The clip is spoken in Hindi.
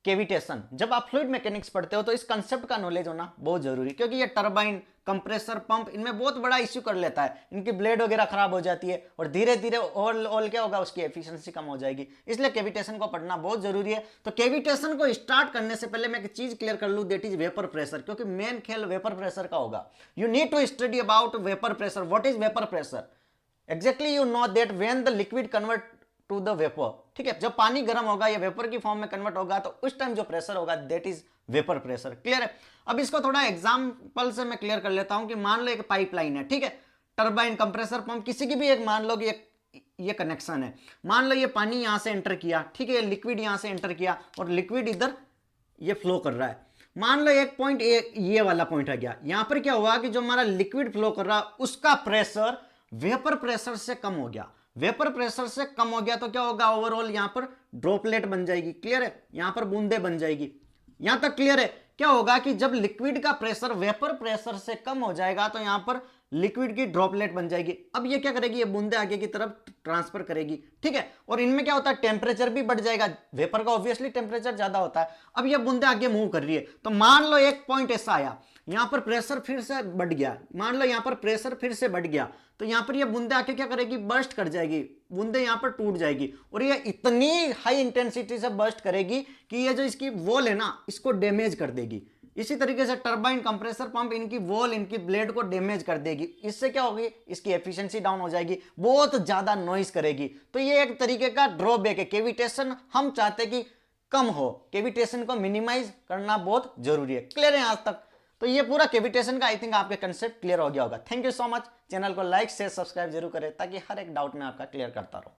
केविटेशन। जब आप फ्लूइड मैकेनिक्स पढ़ते हो तो इस कंसेप्ट का नॉलेज होना बहुत जरूरी है, क्योंकि ये टरबाइन, कंप्रेसर, पंप, इनमें बहुत बड़ा इश्यू कर लेता है। इनकी ब्लेड वगैरह खराब हो जाती है और धीरे धीरे ऑल क्या होगा, उसकी एफिशिएंसी कम हो जाएगी। इसलिए केविटेशन को पढ़ना बहुत जरूरी है। तो केविटेशन को स्टार्ट करने से पहले मैं एक चीज क्लियर कर लूं, दैट इज वेपर प्रेशर, क्योंकि मेन खेल वेपर प्रेशर का होगा। You need to study about vapour pressure. What is vapour pressure? Exactly you know that when the liquid convert to the vapour, ठीक है, जब पानी गर्म होगा या वेपर की फॉर्म में कन्वर्ट होगा तो उस टाइम जो प्रेशर होगा that is vapour pressure. Clear है? अब इसको थोड़ा एग्जांपल से मैं क्लियर कर लेता हूं कि मान लो एक पाइपलाइन है, ठीक है, टरबाइन, कंप्रेसर, पंप, किसी की भी एक मान लो कि ये कनेक्शन है। मान लो ये पानी यहां से एंटर किया, ठीक है, लिक्विड यहां से एंटर किया और लिक्विड इधर ये फ्लो कर रहा है। मान लो एक पॉइंट ये वाला पॉइंट है गया, यहां पर क्या हुआ कि जो हमारा लिक्विड फ्लो कर रहा है उसका प्रेशर वेपर प्रेशर से कम हो गया। वेपर प्रेशर से कम हो गया तो क्या होगा, ओवरऑल यहां पर ड्रॉपलेट बन जाएगी। क्लियर है? यहां पर बूंदे बन जाएगी। यहां तक क्लियर है? क्या होगा कि जब लिक्विड का प्रेशर वेपर प्रेशर से कम हो जाएगा तो यहां पर लिक्विड की ड्रॉपलेट बन जाएगी। अब ये क्या करेगी, ये बूंदे आगे की तरफ ट्रांसफर करेगी, ठीक है, और इनमें क्या होता है, टेम्परेचर भी बढ़ जाएगा। वेपर का ऑब्वियसली टेम्परेचर ज्यादा होता है। अब ये बूंदे आगे मूव कर रही है तो मान लो एक पॉइंट ऐसा आया, यहां पर प्रेशर फिर से बढ़ गया, मान लो यहां पर प्रेशर फिर से बढ़ गया तो यहां पर ये बूंदे आके क्या करेगी, बर्स्ट कर जाएगी, बूंदे यहां पर टूट जाएगी और ये इतनी हाई इंटेंसिटी से बर्स्ट करेगी कि ये जो इसकी वॉल है ना, इसको डैमेज कर देगी। इसी तरीके से टरबाइन, कंप्रेसर, पंप, इनकी वॉल, इनकी ब्लेड को डैमेज कर देगी। इससे क्या होगी, इसकी एफिशिएंसी डाउन हो जाएगी, बहुत ज्यादा नॉइज करेगी। तो ये एक तरीके का ड्रॉबैक है। केविटेशन हम चाहते कि कम हो, केविटेशन को मिनिमाइज करना बहुत जरूरी है। क्लियर है आज तक? तो ये पूरा केविटेशन का आई थिंक आपके कंसेप्ट क्लियर हो गया होगा। Thank you so much. Channel को लाइक शेयर सब्सक्राइब जरूर करें ताकि हर एक डाउट में आपका क्लियर करता रहूं।